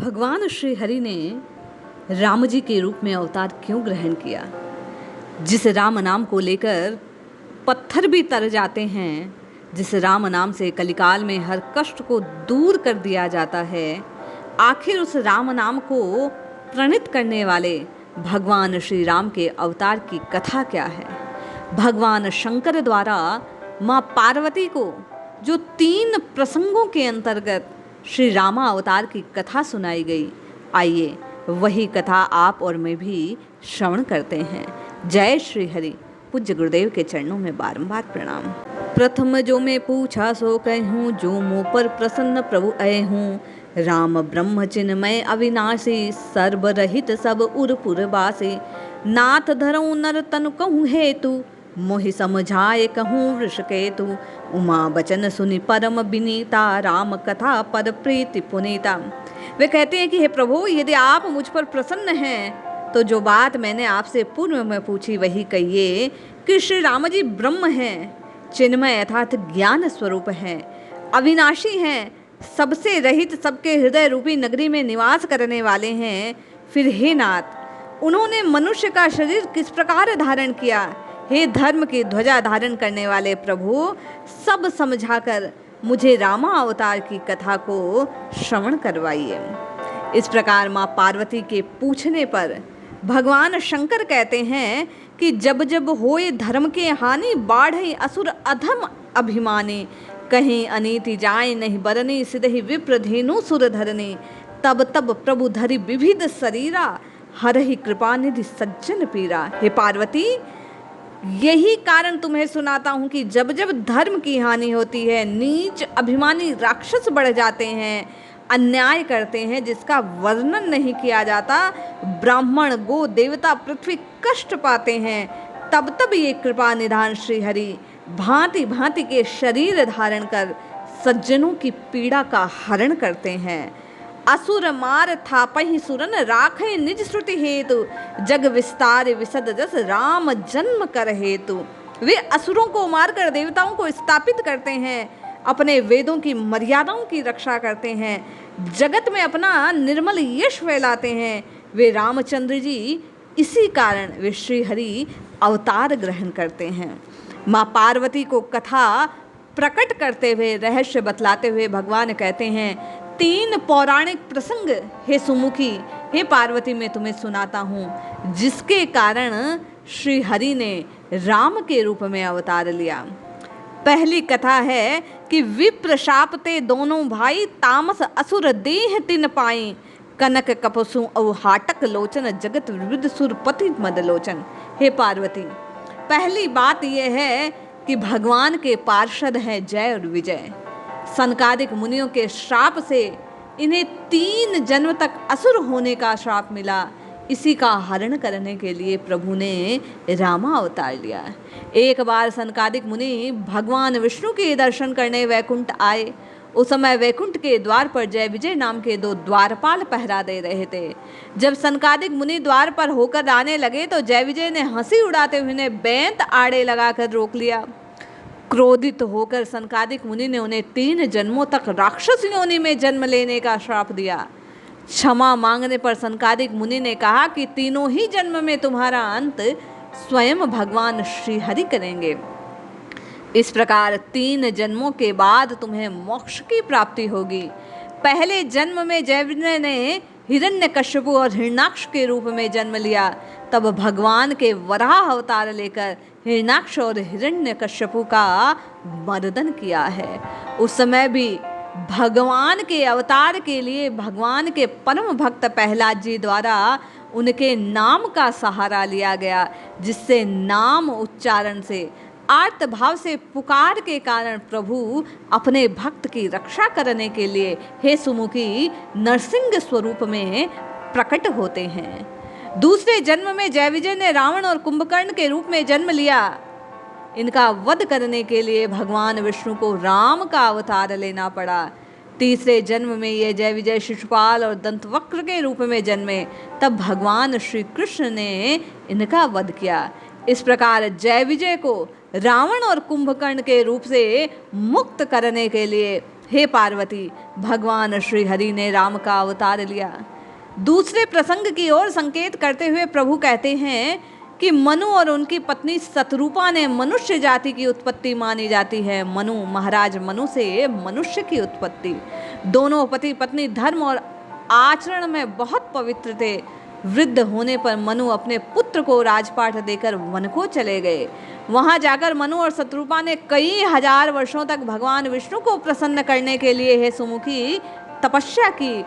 भगवान श्री हरि ने राम जी के रूप में अवतार क्यों ग्रहण किया? जिस राम नाम को लेकर पत्थर भी तर जाते हैं, जिस राम नाम से कलिकाल में हर कष्ट को दूर कर दिया जाता है, आखिर उस राम नाम को प्रणीत करने वाले भगवान श्री राम के अवतार की कथा क्या है? भगवान शंकर द्वारा माँ पार्वती को जो 3 प्रसंगों के अंतर्गत श्री रामा अवतार की कथा सुनाई गई, आइए वही कथा आप और मैं भी श्रवण करते हैं। जय श्री हरि। पूज्य गुरुदेव के चरणों में बारंबार प्रणाम। प्रथम जो मैं पूछा सो कहूँ, जो मुँह पर प्रसन्न प्रभु आए हूँ। राम ब्रह्म चिन्मय अविनाशी, सर्वरहित सब उरपुर बासे। नाथ धरऊँ नर तनु कहूँ हेतु, मोहि समझाए कहूँ वृषकेतु। उमा बचन सुनि परम विनीता, राम कथा पर प्रीति पुनीता। वे कहते हैं कि हे प्रभु, यदि आप मुझ पर प्रसन्न हैं तो जो बात मैंने आपसे पूर्व में पूछी वही कहिए कि श्री राम जी ब्रह्म हैं, चिन्मय अर्थात ज्ञान स्वरूप हैं, अविनाशी हैं, सबसे रहित सबके हृदय रूपी नगरी में निवास करने वाले हैं। फिर हे नाथ, उन्होंने मनुष्य का शरीर किस प्रकार धारण किया? हे धर्म की ध्वजा धारण करने वाले प्रभु, सब समझाकर मुझे रामा अवतार की कथा को श्रवण करवाइए। इस प्रकार माँ पार्वती के पूछने पर भगवान शंकर कहते हैं कि जब जब होए धर्म के हानि, बाढ़े असुर अधम अभिमानी। कहीं अनीति जाए नहीं बरनी, सिदहि विप्र धेनु सुर धरनी। तब तब प्रभु धरि विविध शरीरा, हरहि कृपा निधि सज्जन पीरा। हे पार्वती, यही कारण तुम्हें सुनाता हूँ कि जब जब धर्म की हानि होती है, नीच अभिमानी राक्षस बढ़ जाते हैं, अन्याय करते हैं जिसका वर्णन नहीं किया जाता, ब्राह्मण गो देवता पृथ्वी कष्ट पाते हैं, तब तब ये कृपा निधान श्री हरि भांति भांति के शरीर धारण कर सज्जनों की पीड़ा का हरण करते हैं। असुर मार थापहि सुरन, राखे निज श्रुति हेतु। जग विस्तार विशद जस, राम जन्म कर हेतु। वे असुरों को मारकर देवताओं को स्थापित करते हैं, अपने वेदों की मर्यादाओं की रक्षा करते हैं, जगत में अपना निर्मल यश फैलाते हैं। वे रामचंद्र जी, इसी कारण वे श्री हरि अवतार ग्रहण करते हैं। माँ पार्वती को कथा प्रकट करते हुए, रहस्य बतलाते हुए भगवान कहते हैं 3 पौराणिक प्रसंग हे सुमुखी, हे पार्वती, मैं तुम्हें सुनाता हूँ, जिसके कारण श्री हरि ने राम के रूप में अवतार लिया। पहली कथा है कि विप्र शाप ते दोनों भाई, तामस असुर देह तिन पाई। कनक कपसु औ हाटक लोचन, जगत विविध सुरपति मदलोचन। हे पार्वती, पहली बात यह है कि भगवान के पार्षद हैं जय और विजय। सनकादिक मुनियों के श्राप से इन्हें 3 जन्म तक असुर होने का श्राप मिला। इसी का हरण करने के लिए प्रभु ने रामा अवतार लिया। एक बार सनकादिक मुनि भगवान विष्णु के दर्शन करने वैकुंठ आए। उस समय वैकुंठ के द्वार पर जय विजय नाम के 2 द्वारपाल पहरा दे रहे थे। जब सनकादिक मुनि द्वार पर होकर आने लगे तो जय विजय ने हंसी उड़ाते हुए उन्हें बेंत आड़े लगाकर रोक लिया। क्रोधित होकर सनकादिक मुनि ने उन्हें 3 जन्मों तक राक्षस योनि में जन्म लेने का श्राप दिया। क्षमा मांगने पर सनकादिक मुनि ने कहा कि तीनों ही जन्म में तुम्हारा अंत स्वयं भगवान श्री हरि करेंगे। इस प्रकार 3 जन्मों के बाद तुम्हें मोक्ष की प्राप्ति होगी। पहले जन्म में जय विजय ने हिरण्यकश्यपु और हिरण्याक्ष के रूप में जन्म लिया। तब भगवान के वराह अवतार लेकर हिरण्याक्ष और हिरण्यकश्यपु का मर्दन किया है। उस समय भी भगवान के अवतार के लिए भगवान के परम भक्त प्रहलाद जी द्वारा उनके नाम का सहारा लिया गया, जिससे नाम उच्चारण से, आर्त भाव से पुकार के कारण प्रभु अपने भक्त की रक्षा करने के लिए हे सुमुखी नरसिंह स्वरूप में प्रकट होते हैं। दूसरे जन्म में जय विजय ने रावण और कुंभकर्ण के रूप में जन्म लिया। इनका वध करने के लिए भगवान विष्णु को राम का अवतार लेना पड़ा। तीसरे जन्म में ये जय विजय शिशुपाल और दंतवक्र के रूप में जन्मे। तब भगवान श्री कृष्ण ने इनका वध किया। इस प्रकार जय विजय को रावण और कुंभकर्ण के रूप से मुक्त करने के लिए हे पार्वती, भगवान श्री हरि ने राम का अवतार लिया। दूसरे प्रसंग की ओर संकेत करते हुए प्रभु कहते हैं कि मनु और उनकी पत्नी शतरूपा ने मनुष्य जाति की उत्पत्ति मानी जाती है। मनु, महाराज मनु से मनुष्य की उत्पत्ति। दोनों पति पत्नी धर्म और आचरण में बहुत पवित्र थे। वृद्ध होने पर मनु अपने पुत्र को राजपाट देकर वन को चले गए। वहां जाकर मनु और शतरूपा ने कई हजार वर्षों तक भगवान विष्णु को प्रसन्न करने के लिए हे सुमुखी तपस्या की।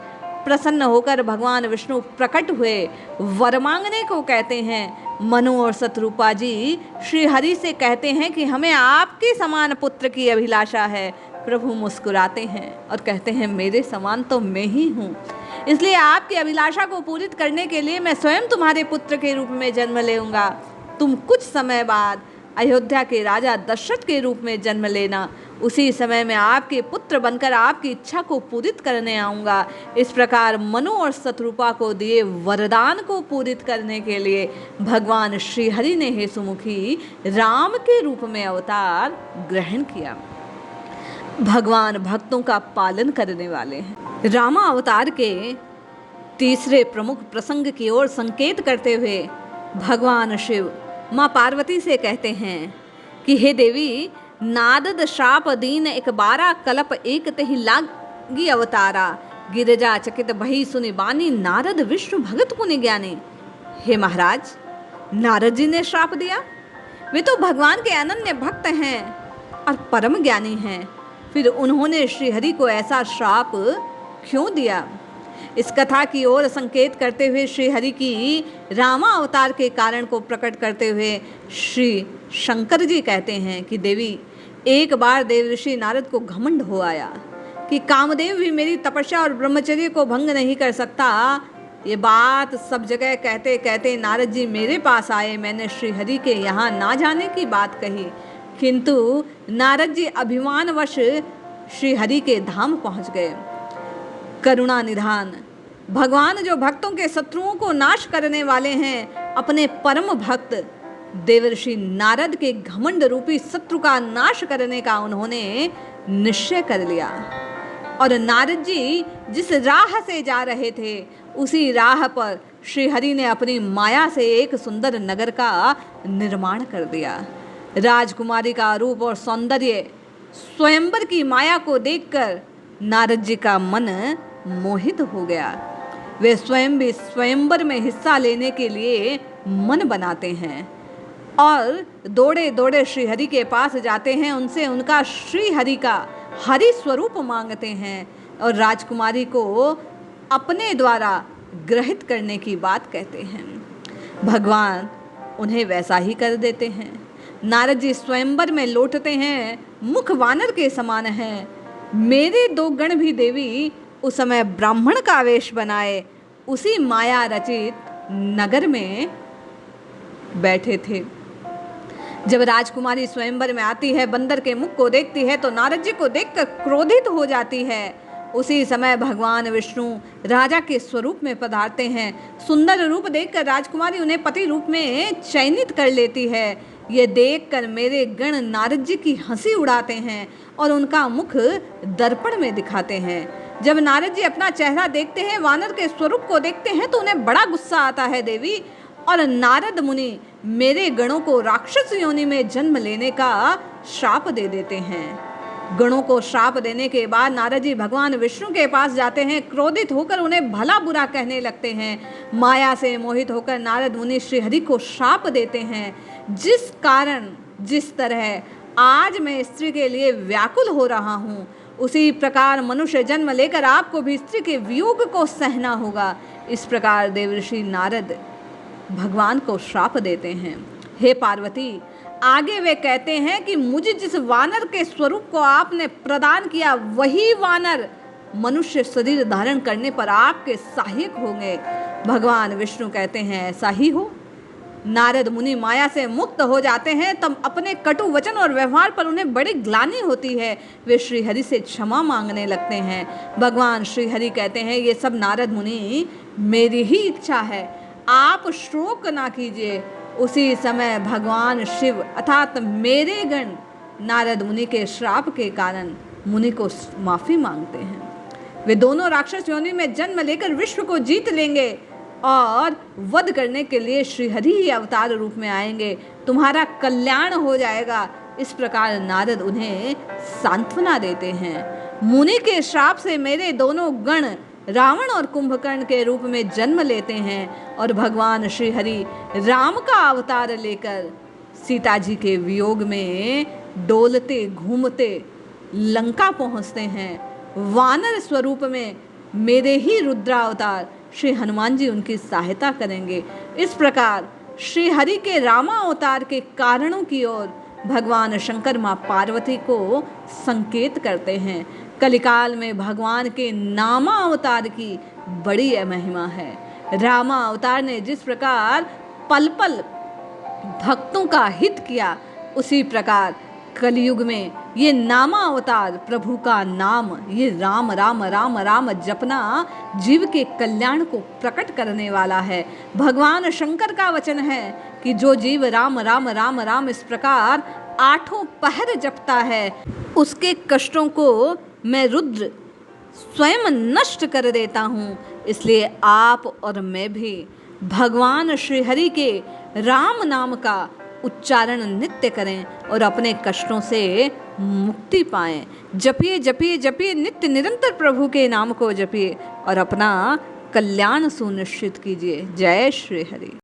प्रसन्न होकर भगवान विष्णु प्रकट हुए। वर मांगने को कहते हैं। मनु और शतरूपा जी श्री हरि से कहते हैं कि हमें आपके समान पुत्र की अभिलाषा है। प्रभु मुस्कुराते हैं और कहते हैं, मेरे समान तो मैं ही हूँ, इसलिए आपकी अभिलाषा को पूरित करने के लिए मैं स्वयं तुम्हारे पुत्र के रूप में जन्म लेऊंगा। तुम कुछ समय बाद अयोध्या के राजा दशरथ के रूप में जन्म लेना। उसी समय में आपके पुत्र बनकर आपकी इच्छा को पूरित करने आऊँगा। इस प्रकार मनु और शतरूपा को दिए वरदान को पूरित करने के लिए भगवान श्री हरि ने हे सुमुखी राम के रूप में अवतार ग्रहण किया। भगवान भक्तों का पालन करने वाले हैं। रामा अवतार के तीसरे प्रमुख प्रसंग की ओर संकेत करते हुए भगवान शिव माँ पार्वती से कहते हैं कि हे देवी, नारद शाप दीन एक बारा कलप एक तहि लागी अवतारा, गिरिजा चकित भई सुनि बानी, नारद विष्णु भगत मुनि ज्ञानी। हे महाराज, नारद जी ने श्राप दिया। वे तो भगवान के अनन्य भक्त हैं और परम ज्ञानी हैं, फिर उन्होंने श्री हरि को ऐसा श्राप क्यों दिया? इस कथा की ओर संकेत करते हुए श्री हरि की रामा अवतार के कारण को प्रकट करते हुए श्री शंकर जी कहते हैं कि देवी, एक बार देवऋषि नारद को घमंड हो आया कि कामदेव भी मेरी तपस्या और ब्रह्मचर्य को भंग नहीं कर सकता। ये बात सब जगह कहते कहते नारद जी मेरे पास आए। मैंने श्री हरि के यहाँ ना जाने की बात कही, किंतु नारद जी अभिमानवश श्री हरि के धाम पहुँच गए। करुणा निधान भगवान जो भक्तों के शत्रुओं को नाश करने वाले हैं, अपने परम भक्त देवर्षि नारद के घमंड रूपी शत्रु का नाश करने का उन्होंने निश्चय कर लिया। और नारद जी जिस राह से जा रहे थे, उसी राह पर श्री हरि ने अपनी माया से एक सुंदर नगर का निर्माण कर दिया। राजकुमारी का रूप और सौंदर्य, स्वयंवर की माया को देखकर नारद जी का मन मोहित हो गया। वे स्वयं भी स्वयंवर में हिस्सा लेने के लिए मन बनाते हैं और दौड़े दौड़े श्री हरि के पास जाते हैं। उनसे उनका श्री हरि का हरि स्वरूप मांगते हैं और राजकुमारी को अपने द्वारा ग्रहित करने की बात कहते हैं। भगवान उन्हें वैसा ही कर देते हैं। नारद जी स्वयंवर में लौटते हैं, मुख वानर के समान हैं। मेरे दो गण भी देवी उस समय ब्राह्मण का वेश बनाए उसी माया रचित नगर में बैठे थे। जब राजकुमारी स्वयंवर में आती है, बंदर के मुख को देखती है तो नारद जी को देखकर क्रोधित हो जाती है। उसी समय भगवान विष्णु राजा के स्वरूप में पधारते हैं। सुंदर रूप देखकर राजकुमारी उन्हें पति रूप में चयनित कर लेती है। ये देखकर मेरे गण नारद जी की हंसी उड़ाते हैं और उनका मुख दर्पण में दिखाते हैं। जब नारद जी अपना चेहरा देखते हैं, वानर के स्वरूप को देखते हैं, तो उन्हें बड़ा गुस्सा आता है देवी। और नारद मुनि मेरे गणों को राक्षस योनि में जन्म लेने का श्राप दे देते हैं। गणों को श्राप देने के बाद नारद जी भगवान विष्णु के पास जाते हैं। क्रोधित होकर उन्हें भला बुरा कहने लगते हैं। माया से मोहित होकर नारद मुनि श्री हरि को श्राप देते हैं। जिस कारण जिस तरह आज मैं स्त्री के लिए व्याकुल हो रहा हूँ, उसी प्रकार मनुष्य जन्म लेकर आपको भी स्त्री के वियोग को सहना होगा। इस प्रकार देवर्षि नारद भगवान को श्राप देते हैं। हे पार्वती, आगे वे कहते हैं कि मुझे जिस वानर के स्वरूप को आपने प्रदान किया, वही वानर मनुष्य शरीर धारण करने पर आपके सहायक होंगे। भगवान विष्णु कहते हैं ऐसा ही हो। नारद मुनि माया से मुक्त हो जाते हैं। तब अपने कटु वचन और व्यवहार पर उन्हें बड़ी ग्लानि होती है। वे श्री हरि से क्षमा मांगने लगते हैं। भगवान श्री हरि कहते हैं ये सब नारद मुनि मेरी ही इच्छा है, आप शोक ना कीजिए। उसी समय भगवान शिव अर्थात मेरे गण नारद मुनि के श्राप के कारण मुनि को माफ़ी मांगते हैं। वे दोनों राक्षस योनि में जन्म लेकर विश्व को जीत लेंगे और वध करने के लिए श्रीहरि ही अवतार रूप में आएंगे। तुम्हारा कल्याण हो जाएगा। इस प्रकार नारद उन्हें सांत्वना देते हैं। मुनि के श्राप से मेरे दोनों गण रावण और कुंभकर्ण के रूप में जन्म लेते हैं और भगवान श्रीहरि राम का अवतार लेकर सीता जी के वियोग में डोलते घूमते लंका पहुंचते हैं। वानर स्वरूप में मेरे ही रुद्रावतार श्री हनुमान जी उनकी सहायता करेंगे। इस प्रकार श्री हरि के रामावतार के कारणों की ओर भगवान शंकर माँ पार्वती को संकेत करते हैं। कलिकाल में भगवान के नामा अवतार की बड़ी महिमा है। रामा अवतार ने जिस प्रकार पल पल भक्तों का हित किया, उसी प्रकार कलयुग में ये नामा अवतार प्रभु का नाम, ये राम राम राम राम जपना जीव के कल्याण को प्रकट करने वाला है। भगवान शंकर का वचन है कि जो जीव राम राम राम राम इस प्रकार आठों पहर जपता है, उसके कष्टों को मैं रुद्र स्वयं नष्ट कर देता हूँ। इसलिए आप और मैं भी भगवान श्रीहरि के राम नाम का उच्चारण नित्य करें और अपने कष्टों से मुक्ति पाएं। जपिए जपिए जपिए, नित्य निरंतर प्रभु के नाम को जपिए और अपना कल्याण सुनिश्चित कीजिए। जय श्री हरि।